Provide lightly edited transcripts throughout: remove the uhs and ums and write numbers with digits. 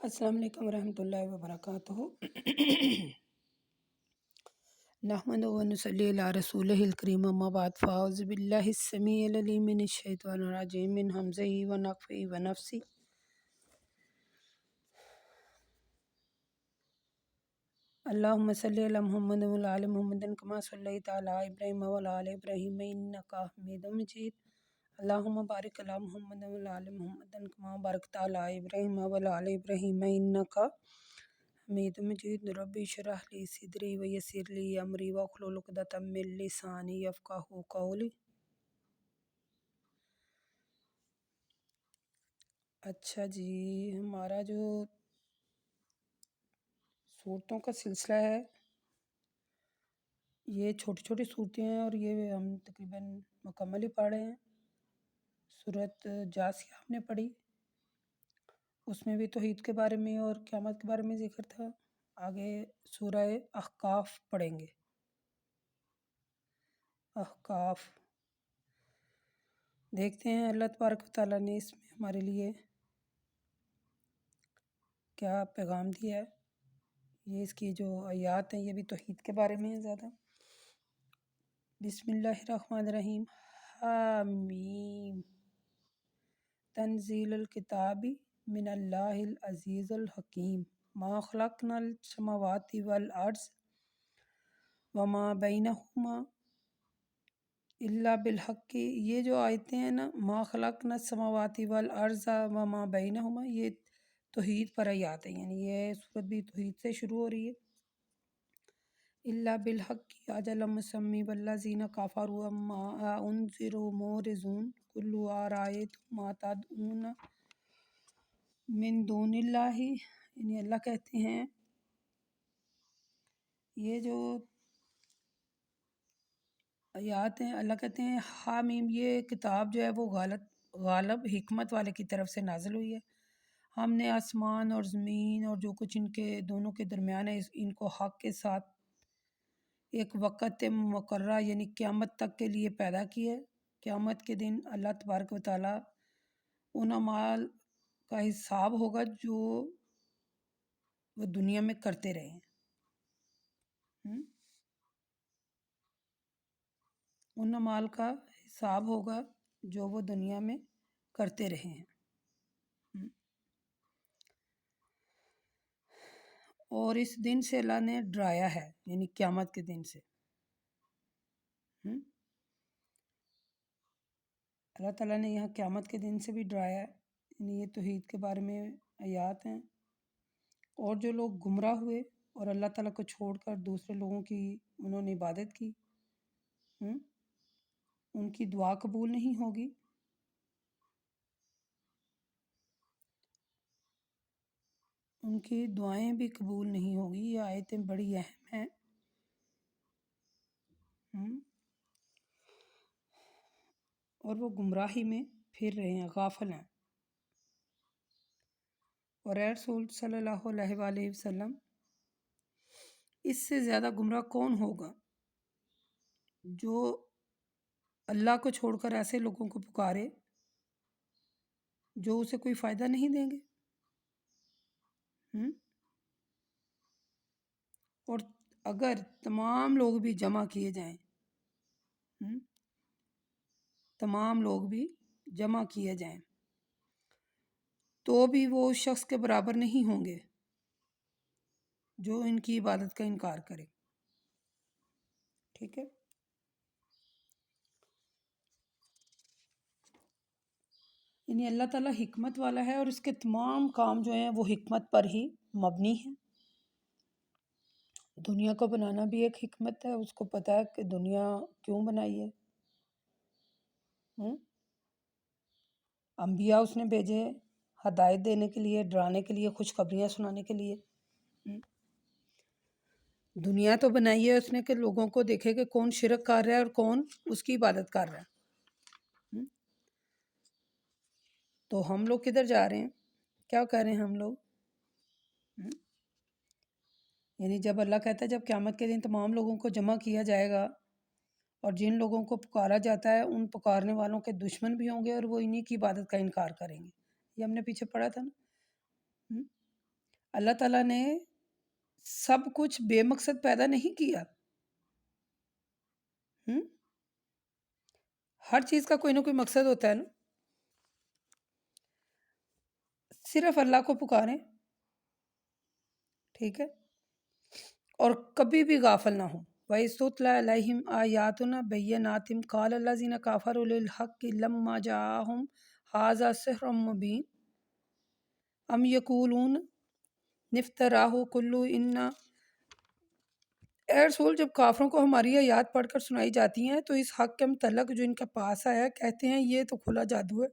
السلام علیکم ورحمۃ اللہ وبرکاتہ۔ نحمد و نصلی علی رسولہ الکریم، اما بعد، فاعوذ باللہ السمیع العلیم من الشیطان الرجیم، من ہمزہ ونفخہ ونفثہ۔ اللہم صلی علی محمد وعلی آل محمد کما صلیت علی ابراہیم وعلی آل ابراہیم انک حمید مجید۔ اللہم بارک علی محمد وعلی آل محمد کما بارکت علی ابراہیم وعلی آل ابراہیم انک حمید مجید۔ رب اشرح لی صدری ویسر لی امری واحلل عقدۃ من لسانی یفقہوا قولی۔ اچھا جی، ہمارا جو صورتوں کا سلسلہ ہے، یہ چھوٹی چھوٹی صورتیں ہیں اور یہ ہم تقریباً مکمل ہی پڑھ رہے ہیں۔ سورۃ جاثیہ ہم نے پڑھی، اس میں بھی توحید کے بارے میں اور قیامت کے بارے میں ذکر تھا۔ آگے سورہ احقاف پڑھیں گے۔ احقاف دیکھتے ہیں اللہ تبارک و تعالیٰ نے اس میں ہمارے لیے کیا پیغام دیا ہے۔ یہ اس کی جو آیات ہیں یہ بھی توحید کے بارے میں ہیں زیادہ۔ بسم اللہ الرحمن الرحیم۔ حامیم، تنزیل الکتاب من اللہ العزیز الحکیم، ما خلقنا السماوات والارض وما بینہما الا بالحق۔ یہ جو آیتیں ہیں نا، ما خلقنا السماوات والارض وما بینہما، یہ توحید پر آیات ہیں، یعنی یہ سورت بھی توحید سے شروع ہو رہی ہے۔ الا بالحق اجل مسمی والذین کفروا عما انذروا معرضون قل ارأیتم ما تدعون من دون اللہ، یعنی اللہ کہتے ہیں یہ جو آیات ہیں، اللہ کہتے ہیں حامیم، یہ کتاب جو ہے وہ غالب حکمت والے کی طرف سے نازل ہوئی ہے۔ ہم نے آسمان اور زمین اور جو کچھ ان کے دونوں کے درمیان ہے ان کو حق کے ساتھ ایک وقت مقررہ یعنی قیامت تک کے لیے پیدا کیا ہے۔ قیامت کے دن اللہ تبارک و تعالیٰ ان اعمال کا حساب ہوگا جو وہ دنیا میں کرتے رہے ہیں۔ ان اعمال کا حساب ہوگا جو وہ دنیا میں کرتے رہے ہیں۔ اور اس دن سے اللہ نے ڈرایا ہے، یعنی قیامت کے دن سے۔ اللہ تعالیٰ نے یہاں قیامت کے دن سے بھی ڈرایا ہے، یعنی یہ توحید کے بارے میں آیات ہیں۔ اور جو لوگ گمراہ ہوئے اور اللہ تعالیٰ کو چھوڑ کر دوسرے لوگوں کی انہوں نے عبادت کی، ان کی دعا قبول نہیں ہوگی۔ ان کی دعائیں بھی قبول نہیں ہوگی۔ یہ آیتیں بڑی اہم ہیں۔ اور وہ گمراہی میں پھر رہے ہیں، غافل ہیں۔ اور اے رسول صلی اللہ علیہ وآلہ وسلم، اس سے زیادہ گمراہ کون ہوگا جو اللہ کو چھوڑ کر ایسے لوگوں کو پکارے جو اسے کوئی فائدہ نہیں دیں گے۔ اور اگر تمام لوگ بھی جمع کیے جائیں، تمام لوگ بھی جمع کیے جائیں تو بھی وہ اس شخص کے برابر نہیں ہوں گے جو ان کی عبادت کا انکار کرے۔ ٹھیک ہے۔ یعنی اللہ تعالیٰ حکمت والا ہے اور اس کے تمام کام جو ہیں وہ حکمت پر ہی مبنی ہیں۔ دنیا کو بنانا بھی ایک حکمت ہے، اس کو پتہ ہے کہ دنیا کیوں بنائی ہے۔ انبیاء اس نے بھیجے ہدایت دینے کے لیے، ڈرانے کے لیے، خوشخبریاں سنانے کے لیے۔ دنیا تو بنائی ہے اس نے کہ لوگوں کو دیکھے کہ کون شرک کر رہا ہے اور کون اس کی عبادت کر رہا ہے۔ تو ہم لوگ کدھر جا رہے ہیں؟ کیا کر رہے ہیں ہم لوگ؟ یعنی جب اللہ کہتا ہے جب قیامت کے دن تمام لوگوں کو جمع کیا جائے گا اور جن لوگوں کو پکارا جاتا ہے ان پکارنے والوں کے دشمن بھی ہوں گے اور وہ انہی کی عبادت کا انکار کریں گے۔ یہ ہم نے پیچھے پڑھا تھا نا۔ اللہ تعالیٰ نے سب کچھ بے مقصد پیدا نہیں کیا. ہر چیز کا کوئی نہ کوئی مقصد ہوتا ہے نا. صرف اللہ کو پکاریں، ٹھیک ہے، اور کبھی بھی غافل نہ ہوں. وَإِذْ تُتْلَىٰ عَلَيْهِمْ آيَاتُنَا بَيِّنَاتٍ قَالَ الَّذِينَ كَفَرُوا لِلْحَقِّ لَمَّا جَاءَهُمْ هَٰذَا سِحْرٌ مُّبِينٌ أَمْ يَقُولُونَ افْتَرَاهُ قُلْ إِنَّ. اے رسول، جب کافروں کو ہماری آیات پڑھ کر سنائی جاتی ہیں تو اس حق کے متعلق جو ان کے پاس آیا کہتے ہیں یہ تو کھلا جادو ہے.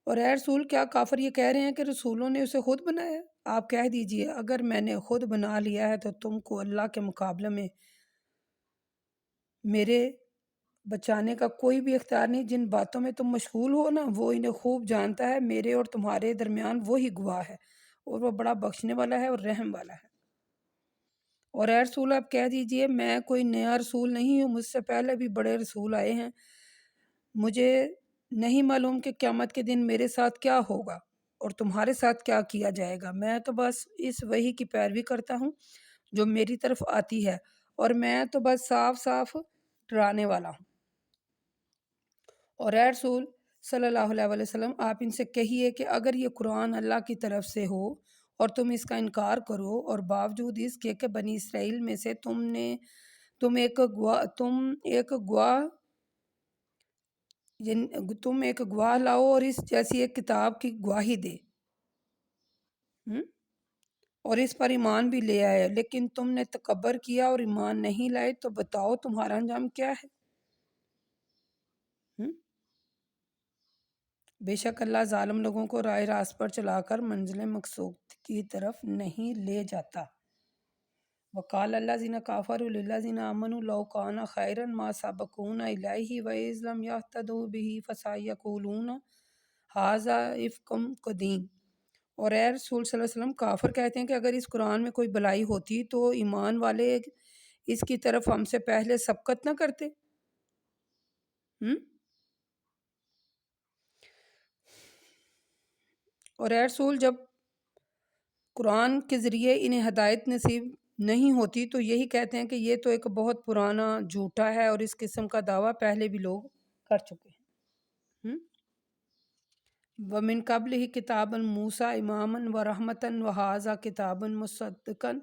اور اے رسول، کیا کافر یہ کہہ رہے ہیں کہ رسولوں نے اسے خود بنایا؟ آپ کہہ دیجئے اگر میں نے خود بنا لیا ہے تو تم کو اللہ کے مقابلے میں میرے بچانے کا کوئی بھی اختیار نہیں. جن باتوں میں تم مشغول ہو نا وہ انہیں خوب جانتا ہے. میرے اور تمہارے درمیان وہی گواہ ہے اور وہ بڑا بخشنے والا ہے اور رحم والا ہے. اور اے رسول، آپ کہہ دیجئے میں کوئی نیا رسول نہیں ہوں، مجھ سے پہلے بھی بڑے رسول آئے ہیں. مجھے نہیں معلوم کہ قیامت کے دن میرے ساتھ کیا ہوگا اور تمہارے ساتھ کیا کیا جائے گا. میں تو بس اس وحی کی پیروی کرتا ہوں جو میری طرف آتی ہے، اور میں تو بس صاف صاف ڈرانے والا ہوں. اور اے رسول صلی اللہ علیہ وسلم، آپ ان سے کہیے کہ اگر یہ قرآن اللہ کی طرف سے ہو اور تم اس کا انکار کرو، اور باوجود اس کے کہ بنی اسرائیل میں سے تم ایک گواہ لاؤ اور اس جیسی ایک کتاب کی گواہی دے اور اس پر ایمان بھی لے آئے، لیکن تم نے تکبر کیا اور ایمان نہیں لائے، تو بتاؤ تمہارا انجام کیا ہے. بے شک اللہ ظالم لوگوں کو راہ راست پر چلا کر منزل مقصود کی طرف نہیں لے جاتا. وقال الذین کفروا للذین آمنوا لو کان خیرا ما سبقونا الیہ واذ لم یہتدوا بہ فسیقولون ھذا افک قدیم. اور اے رسول صلی اللہ علیہ وسلم، کافر کہتے ہیں کہ اگر اس قرآن میں کوئی بھلائی ہوتی تو ایمان والے اس کی طرف ہم سے پہلے سبقت نہ کرتے. اور اے رسول، جب قرآن کے ذریعے انہیں ہدایت نصیب نہیں ہوتی تو یہی کہتے ہیں کہ یہ تو ایک بہت پرانا جھوٹا ہے اور اس قسم کا دعویٰ پہلے بھی لوگ کر چکے ہیں. وَمِن قَبْلِهِ كِتَابٌ مُوسَىٰ إِمَامًا وَرَحْمَةً وَهَٰذَا كِتَابٌ مُصَدِّقًا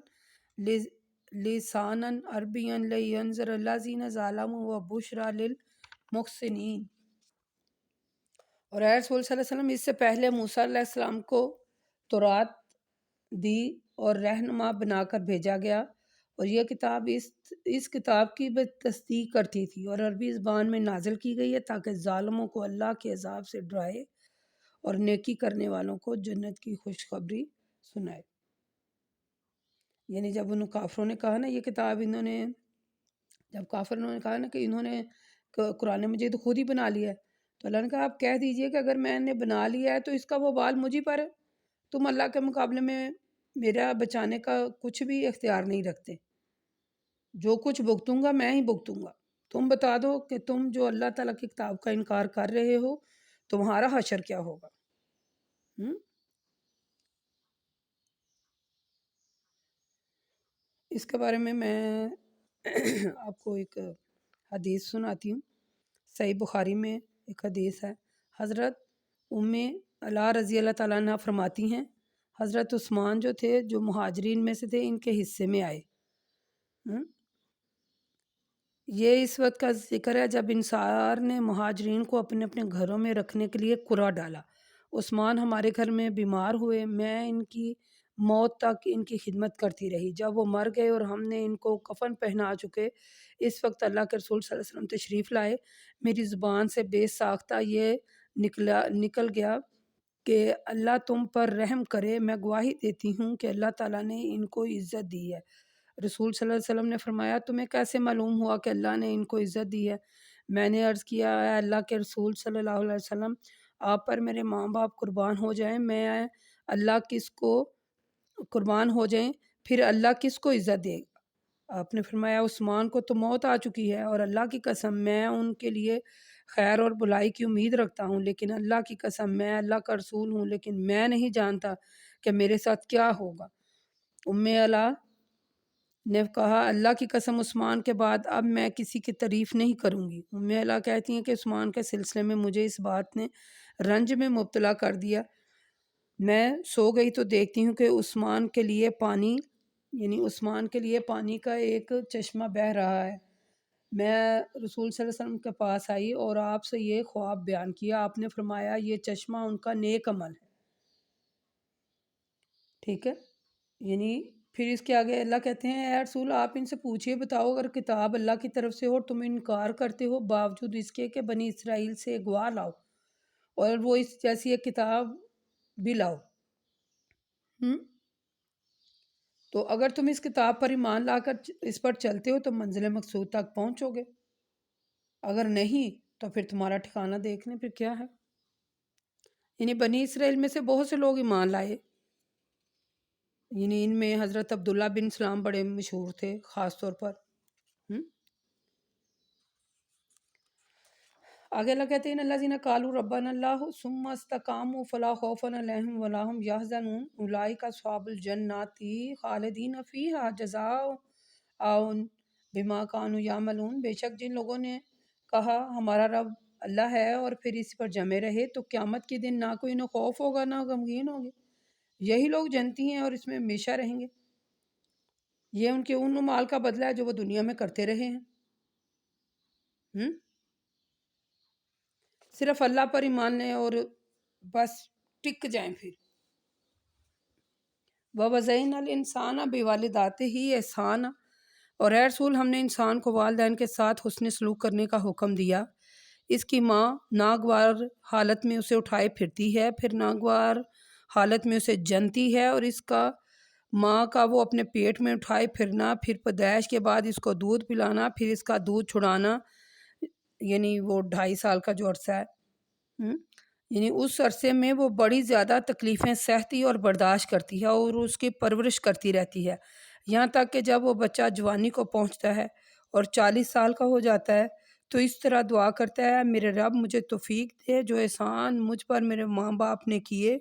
لِسَانًا عَرَبِيًّا لِيُنذِرَ الَّذِينَ ظَلَمُوا وَبُشْرًا لِلْمُحْسِنِينَ. اور اے رسول صلی اللہ علیہ وسلم، اس سے پہلے موسیٰ علیہ السلام کو تورات دی اور رہنما بنا کر بھیجا گیا، اور یہ کتاب اس کتاب کی تصدیق کرتی تھی اور عربی زبان میں نازل کی گئی ہے تاکہ ظالموں کو اللہ کے عذاب سے ڈرائے اور نیکی کرنے والوں کو جنت کی خوشخبری سنائے. یعنی جب ان کافروں نے کہا نا یہ کتاب کافروں نے کہا نا کہ انہوں نے قرآن مجید خود ہی بنا لیا ہے، تو اللہ نے کہا آپ کہہ دیجئے کہ اگر میں نے بنا لیا ہے تو اس کا وبال مجھے پر ہے. تم اللہ کے مقابلے میں میرا بچانے کا کچھ بھی اختیار نہیں رکھتے. جو کچھ بھگتوں گا میں ہی بھگتوں گا. تم بتا دو کہ تم جو اللہ تعالیٰ کی کتاب کا انکار کر رہے ہو تمہارا حشر کیا ہوگا. اس کے بارے میں آپ کو ایک حدیث سناتی ہوں. صحیح بخاری میں ایک حدیث ہے. حضرت ام علا رضی اللہ تعالیٰ عنہ فرماتی ہیں حضرت عثمان جو تھے جو مہاجرین میں سے تھے ان کے حصے میں آئے. یہ اس وقت کا ذکر ہے جب انصار نے مہاجرین کو اپنے اپنے گھروں میں رکھنے کے لیے قرعہ ڈالا. عثمان ہمارے گھر میں بیمار ہوئے، میں ان کی موت تک ان کی خدمت کرتی رہی. جب وہ مر گئے اور ہم نے ان کو کفن پہنا چکے، اس وقت اللہ کے رسول صلی اللہ علیہ وسلم تشریف لائے. میری زبان سے بے ساختہ یہ نکل گیا کہ اللہ تم پر رحم کرے. میں گواہی دیتی ہوں کہ اللہ تعالیٰ نے ان کو عزت دی ہے. رسول صلی اللہ علیہ وسلم نے فرمایا تمہیں کیسے معلوم ہوا کہ اللہ نے ان کو عزت دی ہے؟ میں نے عرض کیا اے اللہ کے رسول صلی اللہ علیہ وسلم، آپ پر میرے ماں باپ قربان ہو جائیں، میں اللہ کس کو قربان ہو جائیں، پھر اللہ کس کو عزت دے گا؟ آپ نے فرمایا عثمان کو تو موت آ چکی ہے اور اللہ کی قسم میں ان کے لیے خیر اور بھلائی کی امید رکھتا ہوں، لیکن اللہ کی قسم میں اللہ کا رسول ہوں، لیکن میں نہیں جانتا کہ میرے ساتھ کیا ہوگا۔ ام علا نے کہا اللہ کی قسم عثمان کے بعد اب میں کسی کی تعریف نہیں کروں گی۔ ام علا کہتی ہیں کہ عثمان کے سلسلے میں مجھے اس بات نے رنج میں مبتلا کر دیا۔ میں سو گئی تو دیکھتی ہوں کہ عثمان کے لیے پانی کا ایک چشمہ بہہ رہا ہے۔ میں رسول صلی اللہ علیہ وسلم کے پاس آئی اور آپ سے یہ خواب بیان کیا۔ آپ نے فرمایا یہ چشمہ ان کا نیک عمل ہے۔ ٹھیک ہے، یعنی پھر اس کے آگے اللہ کہتے ہیں اے رسول آپ ان سے پوچھئے بتاؤ اگر کتاب اللہ کی طرف سے ہو اور تم انکار کرتے ہو باوجود اس کے کہ بنی اسرائیل سے گواہ لاؤ اور وہ اس جیسی ایک کتاب بھی لاؤ۔ تو اگر تم اس کتاب پر ایمان لا کر اس پر چلتے ہو تو منزل مقصود تک پہنچو گے، اگر نہیں تو پھر تمہارا ٹھکانہ دیکھ لیں پھر کیا ہے۔ یعنی بنی اسرائیل میں سے بہت سے لوگ ایمان لائے، یعنی ان میں حضرت عبداللہ بن سلام بڑے مشہور تھے خاص طور پر۔ آگے اللہ کہتے ہیں الذین قالوا ربنا اللہ ثم استقاموا فلا خوف علیہم ولا هم یحزنون اولئک اصحاب الجنۃ خالدین فیہا جزاء بما كانوا یعملون۔ بے شک جن لوگوں نے کہا ہمارا رب اللہ ہے اور پھر اس پر جمے رہے تو قیامت کے دن نہ کوئی انہیں خوف ہوگا نہ غمگین ہوگے، یہی لوگ جنتی ہیں اور اس میں ہمیشہ رہیں گے۔ یہ ان کے ان اعمال کا بدلہ ہے جو وہ دنیا میں کرتے رہے ہیں۔ صرف اللہ پر ایمان لیں اور بس ٹک جائیں پھر۔ وَوَصَّيْنَا الْإِنسَانَ بِوَالِدَيْهِ احسانا، اور اے رسول ہم نے انسان کو والدین کے ساتھ حسن سلوک کرنے کا حکم دیا۔ اس کی ماں ناگوار حالت میں اسے اٹھائے پھرتی ہے، پھر ناگوار حالت میں اسے جنتی ہے، اور اس کا ماں کا وہ اپنے پیٹ میں اٹھائے پھرنا، پھر پیدائش کے بعد اس کو دودھ پلانا، پھر اس کا دودھ چھڑانا، یعنی وہ 2.5 سال کا جو عرصہ ہے، یعنی اس عرصے میں وہ بڑی زیادہ تکلیفیں سہتی اور برداشت کرتی ہے اور اس کی پرورش کرتی رہتی ہے، یہاں تک کہ جب وہ بچہ جوانی کو پہنچتا ہے اور 40 سال کا ہو جاتا ہے تو اس طرح دعا کرتا ہے میرے رب مجھے توفیق دے، جو احسان مجھ پر میرے ماں باپ نے کیے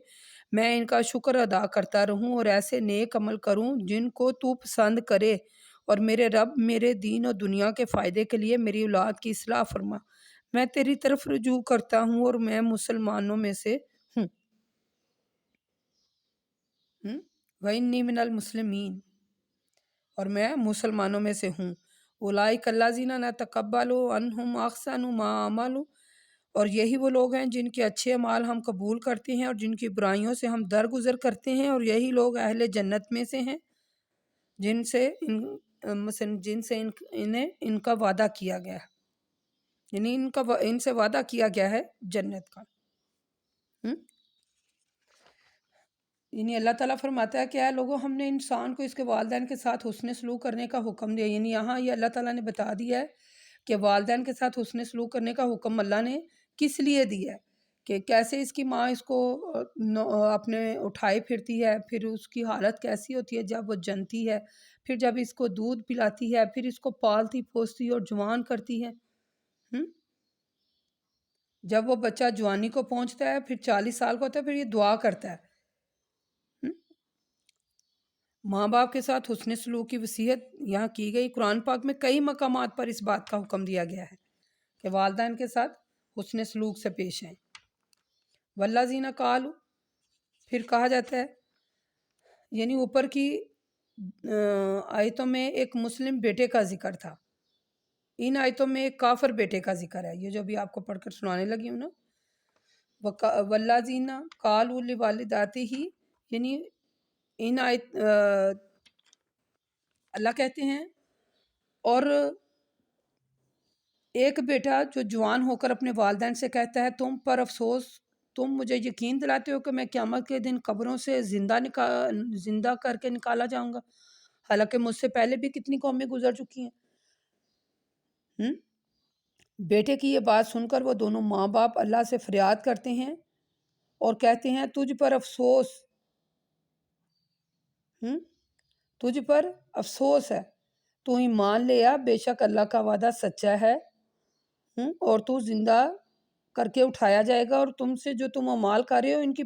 میں ان کا شکر ادا کرتا رہوں اور ایسے نیک عمل کروں جن کو تو پسند کرے، اور میرے رب میرے دین اور دنیا کے فائدے کے لیے میری اولاد کی اصلاح فرما، میں تیری طرف رجوع کرتا ہوں اور میں مسلمانوں میں سے ہوں۔ وَإِنِّي مِنَ الْمُسْلِمِينَ، اور میں مسلمانوں میں سے ہوں۔ اولئک الذین نتقبل عنہم احسن ما عملوا، اور یہی وہ لوگ ہیں جن کے اچھے اعمال ہم قبول کرتے ہیں اور جن کی برائیوں سے ہم درگزر کرتے ہیں، اور یہی لوگ اہل جنت میں سے ہیں جن سے انہیں ان کا وعدہ کیا گیا ہے، یعنی ان سے وعدہ کیا گیا ہے جنت کا۔ یعنی اللہ تعالیٰ فرماتا ہے کہ اے لوگوں ہم نے انسان کو اس کے والدین کے ساتھ حسن سلوک کرنے کا حکم دیا، یعنی یہاں یہ اللہ تعالیٰ نے بتا دیا ہے کہ والدین کے ساتھ حسن سلوک کرنے کا حکم اللہ نے کس لیے دیا ہے، کہ کیسے اس کی ماں اس کو اپنے اٹھائے پھرتی ہے، پھر اس کی حالت کیسی ہوتی ہے جب وہ جنتی ہے، پھر جب اس کو دودھ پلاتی ہے، پھر اس کو پالتی پوستی اور جوان کرتی ہے، جب وہ بچہ جوانی کو پہنچتا ہے پھر 40 سال کا ہوتا ہے پھر یہ دعا کرتا ہے۔ ماں باپ کے ساتھ حسن سلوک کی وصیت یہاں کی گئی۔ قرآن پاک میں کئی مقامات پر اس بات کا حکم دیا گیا ہے کہ والدین کے ساتھ حسن سلوک سے پیش آئیں۔ والذین قالوا، پھر کہا جاتا ہے، یعنی اوپر کی آیتوں میں ایک مسلم بیٹے کا ذکر تھا، ان آیتوں میں ایک کافر بیٹے کا ذکر ہے، یہ جو بھی آپ کو پڑھ کر سنانے لگی ہوں نا، والذین قالوا لوالدیہم، یعنی ان آیت اللہ کہتے ہیں اور ایک بیٹا جو جوان ہو کر اپنے والدین سے کہتا ہے تم پر افسوس، تم مجھے یقین دلاتے ہو کہ میں قیامت کے دن قبروں سے زندہ کر کے نکالا جاؤں گا، حالانکہ مجھ سے پہلے بھی کتنی قومیں گزر چکی ہیں۔ بیٹے کی یہ بات سن کر وہ دونوں ماں باپ اللہ سے فریاد کرتے ہیں اور کہتے ہیں تجھ پر افسوس، تجھ پر افسوس ہے، تو ایمان لے آ، بے شک اللہ کا وعدہ سچا ہے، اور تو زندہ کر کے اٹھایا جائے گا، اور تم سے جو تم اعمال کر رہے ہو ان کی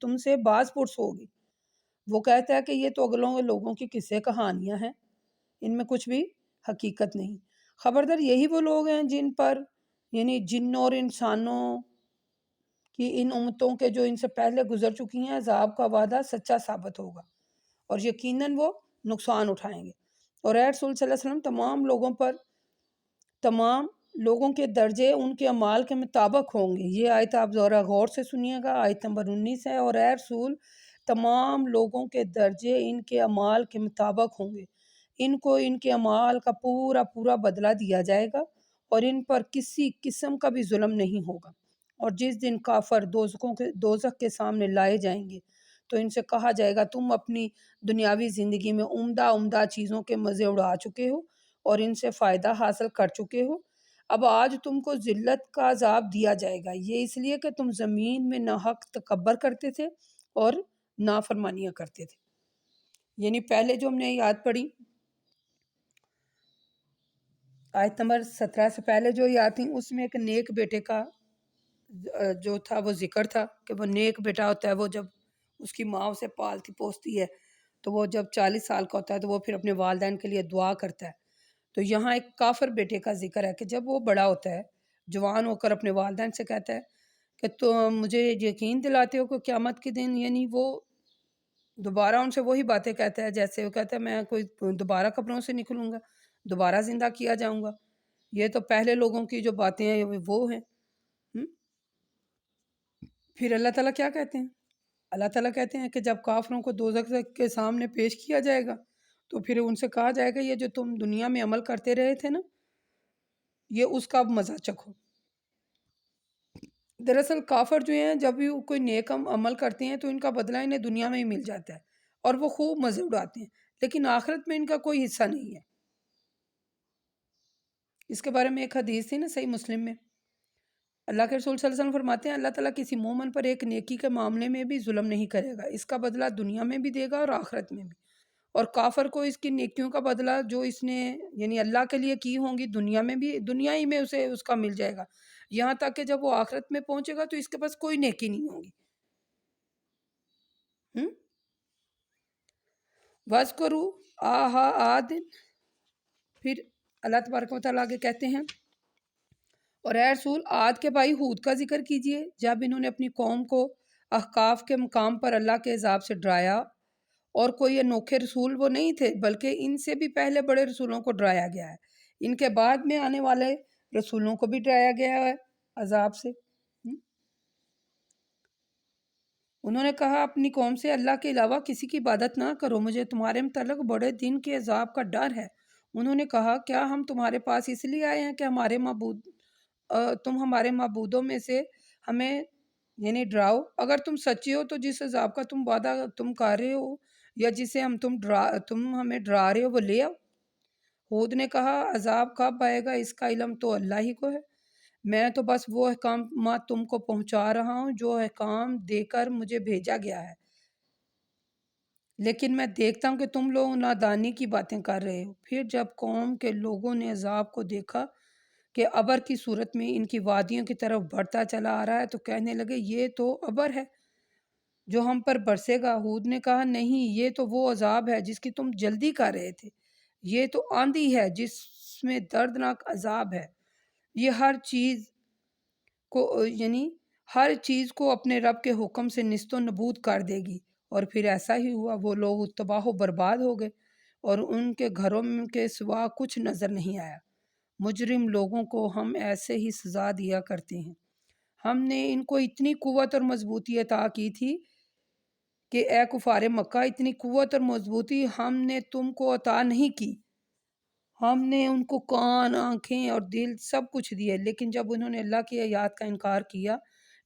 تم سے باز پرس ہوگی۔ وہ کہتا ہے کہ یہ تو اگلوں لوگوں کی قصے کہانیاں ہیں، ان میں کچھ بھی حقیقت نہیں۔ خبردار یہی وہ لوگ ہیں جن پر یعنی جنوں اور انسانوں کی ان امتوں کے جو ان سے پہلے گزر چکی ہیں عذاب کا وعدہ سچا ثابت ہوگا اور یقیناً وہ نقصان اٹھائیں گے۔ اور اے رسول صلی اللہ علیہ وسلم تمام لوگوں کے درجے ان کے اعمال کے مطابق ہوں گے۔ یہ آیت آپ ذرا غور سے سنیے گا، آیت نمبر 19 ہے۔ اور اے رسول تمام لوگوں کے درجے ان کے اعمال کے مطابق ہوں گے، ان کو ان کے اعمال کا پورا پورا بدلہ دیا جائے گا اور ان پر کسی قسم کا بھی ظلم نہیں ہوگا۔ اور جس دن کافر دوزخ کے سامنے لائے جائیں گے تو ان سے کہا جائے گا تم اپنی دنیاوی زندگی میں عمدہ چیزوں کے مزے اڑا چکے ہو اور ان سے فائدہ حاصل کر چکے ہو، اب آج تم کو ذلت کا عذاب دیا جائے گا، یہ اس لیے کہ تم زمین میں ناحق تکبر کرتے تھے اور نافرمانیاں کرتے تھے۔ یعنی پہلے جو ہم نے یاد پڑھی آیت نمبر 17 سے پہلے جو یاد تھی، اس میں ایک نیک بیٹے کا جو تھا وہ ذکر تھا کہ وہ نیک بیٹا ہوتا ہے، وہ جب اس کی ماں اسے پالتی پوستی ہے تو وہ جب 40 سال کا ہوتا ہے تو وہ پھر اپنے والدین کے لیے دعا کرتا ہے۔ تو یہاں ایک کافر بیٹے کا ذکر ہے کہ جب وہ بڑا ہوتا ہے، جوان ہو کر اپنے والدین سے کہتا ہے کہ تم مجھے یقین دلاتے ہو کہ قیامت کے دن یعنی وہ دوبارہ ان سے وہی باتیں کہتا ہے جیسے وہ کہتا ہے میں کوئی دوبارہ قبروں سے نکلوں گا، دوبارہ زندہ کیا جاؤں گا، یہ تو پہلے لوگوں کی جو باتیں ہیں وہ ہیں۔ پھر اللہ تعالیٰ کیا کہتے ہیں؟ اللہ تعالیٰ کہتے ہیں کہ جب کافروں کو دوزخ کے سامنے پیش کیا جائے گا تو پھر ان سے کہا جائے گا یہ جو تم دنیا میں عمل کرتے رہے تھے نا، یہ اس کا اب مزہ چکھو۔ دراصل کافر جو ہیں جب بھی کوئی نیک عمل کرتے ہیں تو ان کا بدلہ انہیں دنیا میں ہی مل جاتا ہے اور وہ خوب مزے اڑاتے ہیں، لیکن آخرت میں ان کا کوئی حصہ نہیں ہے۔ اس کے بارے میں ایک حدیث تھی نا صحیح مسلم میں، اللہ کے رسول صلی اللہ علیہ وسلم فرماتے ہیں اللہ تعالیٰ کسی مومن پر ایک نیکی کے معاملے میں بھی ظلم نہیں کرے گا، اس کا بدلہ دنیا میں بھی دے گا اور آخرت میں بھی، اور کافر کو اس کی نیکیوں کا بدلہ جو اس نے یعنی اللہ کے لیے کی ہوں گی دنیا میں بھی، دنیا ہی میں اسے اس کا مل جائے گا، یہاں تک کہ جب وہ آخرت میں پہنچے گا تو اس کے پاس کوئی نیکی نہیں ہوگی۔ وَاذْكُرُوا آہا عاد، پھر اللہ تبارک و تعالیٰ آگے کہتے ہیں اور اے رسول عاد کے بھائی ہود کا ذکر کیجئے جب انہوں نے اپنی قوم کو احقاف کے مقام پر اللہ کے عذاب سے ڈرایا، اور کوئی انوکھے رسول وہ نہیں تھے بلکہ ان سے بھی پہلے بڑے رسولوں کو ڈرایا گیا ہے، ان کے بعد میں آنے والے رسولوں کو بھی ڈرایا گیا ہے عذاب سے۔ انہوں نے کہا اپنی قوم سے اللہ کے علاوہ کسی کی عبادت نہ کرو، مجھے تمہارے متعلق بڑے دن کے عذاب کا ڈر ہے۔ انہوں نے کہا کیا ہم تمہارے پاس اس لیے آئے ہیں کہ تم ہمارے معبودوں میں سے ہمیں یعنی ڈراؤ؟ اگر تم سچے ہو تو جس عذاب کا تم وعدہ تم کر رہے ہو یا جسے تم ہمیں ڈرا رہے ہو وہ لے آؤ۔ ہود نے کہا عذاب کب آئے گا اس کا علم تو اللہ ہی کو ہے، میں تو بس وہ احکامات تم کو پہنچا رہا ہوں جو احکام دے کر مجھے بھیجا گیا ہے، لیکن میں دیکھتا ہوں کہ تم لوگ نادانی کی باتیں کر رہے ہو۔ پھر جب قوم کے لوگوں نے عذاب کو دیکھا کہ ابر کی صورت میں ان کی وادیوں کی طرف بڑھتا چلا آ رہا ہے تو کہنے لگے یہ تو ابر ہے جو ہم پر برسے گا۔ ہود نے کہا نہیں، یہ تو وہ عذاب ہے جس کی تم جلدی کر رہے تھے، یہ تو آندھی ہے جس میں دردناک عذاب ہے، یہ ہر چیز کو اپنے رب کے حکم سے نیست و نبود کر دے گی۔ اور پھر ایسا ہی ہوا، وہ لوگ تباہ و برباد ہو گئے اور ان کے گھروں کے سوا کچھ نظر نہیں آیا۔ مجرم لوگوں کو ہم ایسے ہی سزا دیا کرتے ہیں، ہم نے ان کو اتنی قوت اور مضبوطی عطا کی تھی کہ اے کفار مکہ اتنی قوت اور مضبوطی ہم نے تم کو عطا نہیں کی، ہم نے ان کو کان، آنکھیں اور دل سب کچھ دیے، لیکن جب انہوں نے اللہ کی آیات کا انکار کیا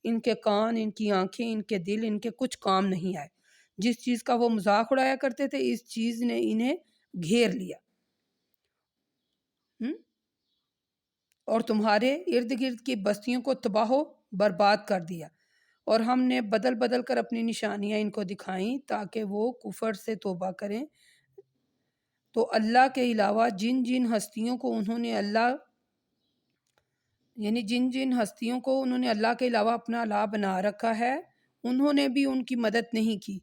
ان کے کان، ان کی آنکھیں، ان کے دل ان کے کچھ کام نہیں آئے، جس چیز کا وہ مذاق اڑایا کرتے تھے اس چیز نے انہیں گھیر لیا اور تمہارے ارد گرد کی بستیوں کو تباہ و برباد کر دیا، اور ہم نے بدل بدل کر اپنی نشانیاں ان کو دکھائیں تاکہ وہ کفر سے توبہ کریں۔ تو اللہ کے علاوہ جن جن ہستیوں کو انہوں نے اللہ کے علاوہ اپنا الہ بنا رکھا ہے انہوں نے بھی ان کی مدد نہیں کی،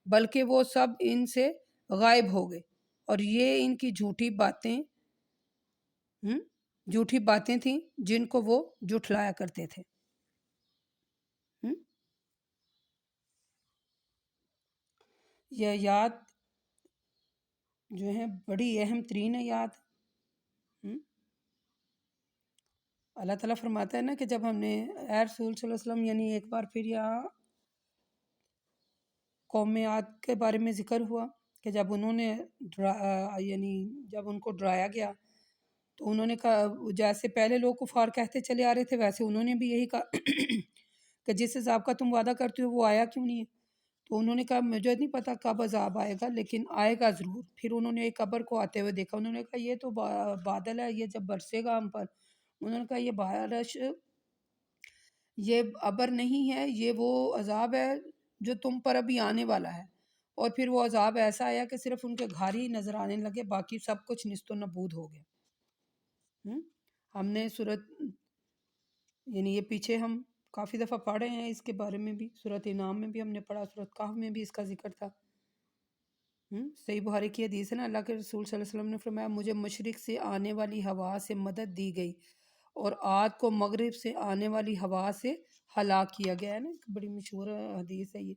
بلکہ وہ سب ان سے غائب ہو گئے، اور یہ ان کی جھوٹی باتیں تھیں جن کو وہ جھٹلایا کرتے تھے۔ یہ آیات جو ہیں بڑی اہم ترین آیات۔ اللہ تعالیٰ فرماتا ہے نا کہ جب ہم نے اے رسول صلی اللہ علیہ وسلم، یعنی ایک بار پھر یہاں قوم عاد کے بارے میں ذکر ہوا کہ جب انہوں نے یعنی جب ان کو ڈرایا گیا تو انہوں نے کہا، جیسے پہلے لوگ کفار کہتے چلے آ رہے تھے ویسے انہوں نے بھی یہی کہا کہ جس عذاب کا تم وعدہ کرتے ہو وہ آیا کیوں نہیں ہے؟ تو انہوں نے کہا مجھے نہیں پتا کب عذاب آئے گا، لیکن آئے گا ضرور۔ پھر انہوں نے ایک قبر کو آتے ہوئے دیکھا، انہوں نے کہا یہ تو بادل ہے، یہ جب برسے گا ہم پر، انہوں نے کہا یہ بارش، یہ ابر نہیں ہے، یہ وہ عذاب ہے جو تم پر ابھی آنے والا ہے۔ اور پھر وہ عذاب ایسا آیا کہ صرف ان کے گھر ہی نظر آنے لگے، باقی سب کچھ نیست و نابود ہو گیا۔ ہم نے سورت، یعنی یہ پیچھے ہم کافی دفعہ پڑھے ہیں اس کے بارے میں بھی، سورت انعام میں بھی ہم نے پڑھا، سورت کہف میں بھی اس کا ذکر تھا۔ صحیح بخاری کی حدیث ہے نا، اللہ کے رسول صلی اللہ علیہ وسلم نے فرمایا مجھے مشرق سے آنے والی ہوا سے مدد دی گئی اور عاد کو مغرب سے آنے والی ہوا سے ہلاک کیا گیا ہے نا، بڑی مشہور حدیث ہے یہ۔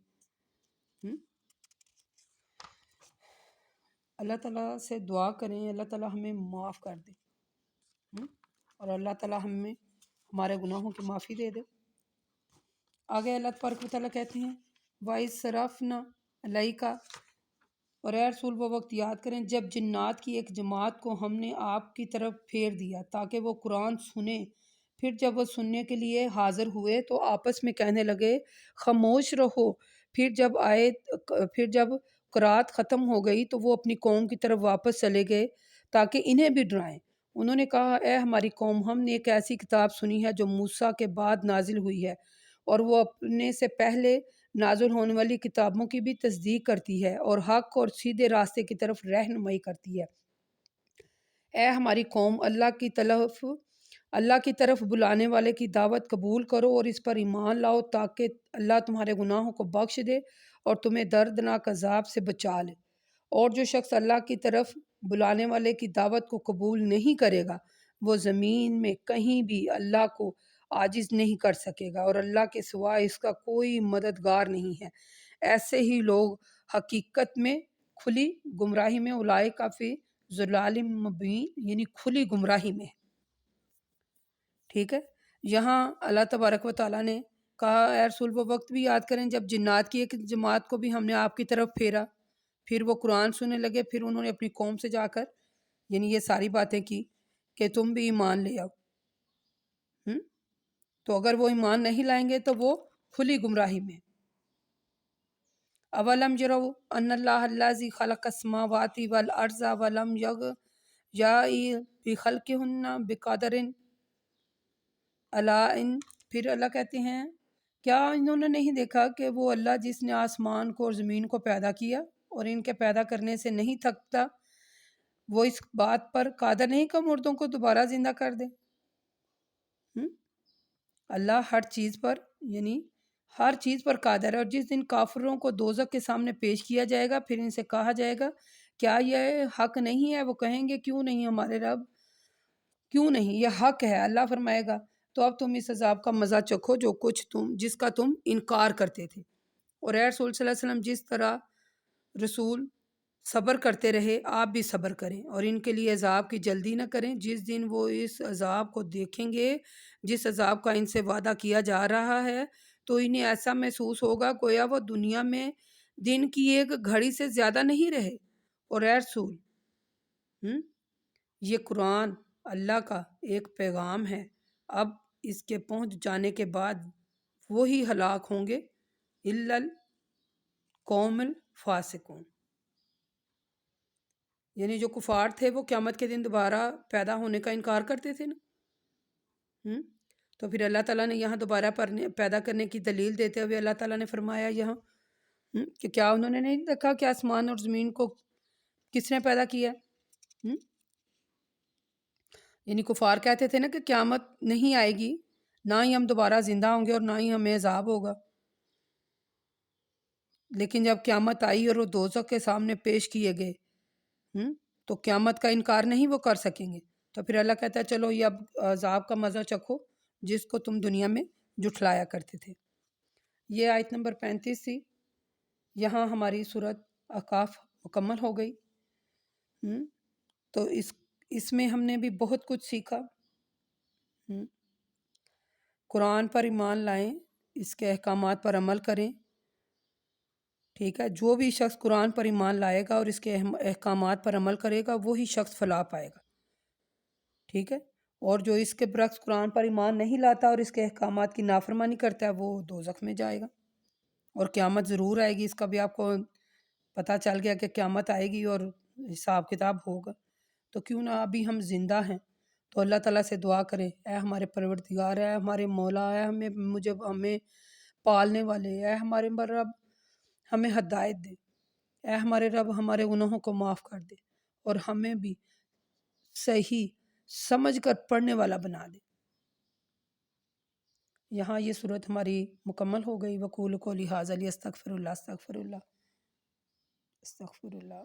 اللہ تعالیٰ سے دعا کریں اللہ تعالیٰ ہمیں معاف کر دے، اور اللہ تعالیٰ ہمیں ہمارے گناہوں کی معافی دے دے۔ آگے اللہ تبارک و تعالیٰ کہتے ہیں وَإِذْ صَرَفْنَا إِلَيْكَ، اور اے رسول وہ وقت یاد کریں جب جنات کی ایک جماعت کو ہم نے آپ کی طرف پھیر دیا تاکہ وہ قرآن سنیں، پھر جب وہ سننے کے لیے حاضر ہوئے تو آپس میں کہنے لگے خاموش رہو، پھر جب قرات ختم ہو گئی تو وہ اپنی قوم کی طرف واپس چلے گئے تاکہ انہیں بھی ڈرائیں۔ انہوں نے کہا اے ہماری قوم، ہم نے ایک ایسی کتاب سنی ہے جو موسیٰ کے بعد نازل ہوئی ہے، اور وہ اپنے سے پہلے نازل ہونے والی کتابوں کی بھی تصدیق کرتی ہے اور حق اور سیدھے راستے کی طرف رہنمائی کرتی ہے۔ اے ہماری قوم، اللہ کی طرف بلانے والے کی دعوت قبول کرو اور اس پر ایمان لاؤ تاکہ اللہ تمہارے گناہوں کو بخش دے اور تمہیں دردناک عذاب سے بچا لے۔ اور جو شخص اللہ کی طرف بلانے والے کی دعوت کو قبول نہیں کرے گا وہ زمین میں کہیں بھی اللہ کو عاجز نہیں کر سکے گا، اور اللہ کے سوا اس کا کوئی مددگار نہیں ہے۔ ایسے ہی لوگ حقیقت میں کھلی گمراہی میں، اولئک فی ضلال مبین، یعنی کھلی گمراہی میں۔ ٹھیک ہے، یہاں اللہ تبارک و تعالیٰ نے کہا اے رسول وہ وقت بھی یاد کریں جب جنات کی ایک جماعت کو بھی ہم نے آپ کی طرف پھیرا، پھر وہ قرآن سننے لگے، پھر انہوں نے اپنی قوم سے جا کر یعنی یہ ساری باتیں کی کہ تم بھی ایمان لے آؤ۔ تو اگر وہ ایمان نہیں لائیں گے تو وہ کھلی گمراہی میں۔ اولم یروا ان اللہ الذی خلق السماوات والارض ولم یعی بخلقہن بقدر ان، پھر اللہ کہتے ہیں کیا انہوں نے نہیں دیکھا کہ وہ اللہ جس نے آسمان کو اور زمین کو پیدا کیا اور ان کے پیدا کرنے سے نہیں تھکتا، وہ اس بات پر قادر نہیں کہ مردوں کو دوبارہ زندہ کر دے۔ اللہ ہر چیز پر قادر ہے، اور جس دن کافروں کو دوزخ کے سامنے پیش کیا جائے گا پھر ان سے کہا جائے گا کیا یہ حق نہیں ہے؟ وہ کہیں گے کیوں نہیں ہمارے رب، کیوں نہیں، یہ حق ہے۔ اللہ فرمائے گا تو اب تم اس عذاب کا مزہ چکھو جس کا تم انکار کرتے تھے۔ اور اے رسول صلی اللہ علیہ وسلم جس طرح رسول صبر کرتے رہے آپ بھی صبر کریں اور ان کے لیے عذاب کی جلدی نہ کریں۔ جس دن وہ اس عذاب کو دیکھیں گے جس عذاب کا ان سے وعدہ کیا جا رہا ہے تو انہیں ایسا محسوس ہوگا گویا وہ دنیا میں دن کی ایک گھڑی سے زیادہ نہیں رہے۔ اور اے رسول یہ قرآن اللہ کا ایک پیغام ہے، اب اس کے پہنچ جانے کے بعد وہی ہلاک ہوں گے الا القوم الفاسقون، یعنی جو کفار تھے وہ قیامت کے دن دوبارہ پیدا ہونے کا انکار کرتے تھے نا۔ تو پھر اللہ تعالیٰ نے یہاں دوبارہ پیدا کرنے کی دلیل دیتے ہوئے اللہ تعالیٰ نے فرمایا یہاں کہ کیا انہوں نے نہیں دیکھا کہ آسمان اور زمین کو کس نے پیدا کیا؟ یعنی کفار کہتے تھے نا کہ قیامت نہیں آئے گی، نہ ہی ہم دوبارہ زندہ ہوں گے اور نہ ہی ہمیں عذاب ہوگا۔ لیکن جب قیامت آئی اور وہ دوزخ کے سامنے پیش کیے گئے تو قیامت کا انکار نہیں وہ کر سکیں گے. تو پھر اللہ کہتا ہے چلو یہ اب عذاب کا مزہ چکھو جس کو تم دنیا میں جھٹلایا کرتے تھے. یہ آیت نمبر 35 تھی. یہاں ہماری سورت احقاف مکمل ہو گئی. تو اس میں ہم نے بھی بہت کچھ سیکھا. قرآن پر ایمان لائیں، اس کے احکامات پر عمل کریں. ٹھیک ہے، جو بھی شخص قرآن پر ایمان لائے گا اور اس کے احکامات پر عمل کرے گا وہی شخص فلاح پائے گا. ٹھیک ہے، اور جو اس کے برعکس قرآن پر ایمان نہیں لاتا اور اس کے احکامات کی نافرمانی کرتا ہے وہ دوزخ میں جائے گا. اور قیامت ضرور آئے گی، اس کا بھی آپ کو پتہ چل گیا کہ قیامت آئے گی اور حساب کتاب ہوگا. تو کیوں نہ ابھی ہم زندہ ہیں تو اللہ تعالیٰ سے دعا کریں، اے ہمارے پروردگار، اے ہمارے مولا، اے ہمیں پالنے والے، اے ہمارے رب ہمیں ہدایت دے، اے ہمارے رب ہمارے گناہوں کو معاف کر دے اور ہمیں بھی صحیح سمجھ کر پڑھنے والا بنا دے. یہاں یہ صورت ہماری مکمل ہو گئی. وقول قولی ھذا استغفر اللہ استغفر اللہ استغفر اللہ.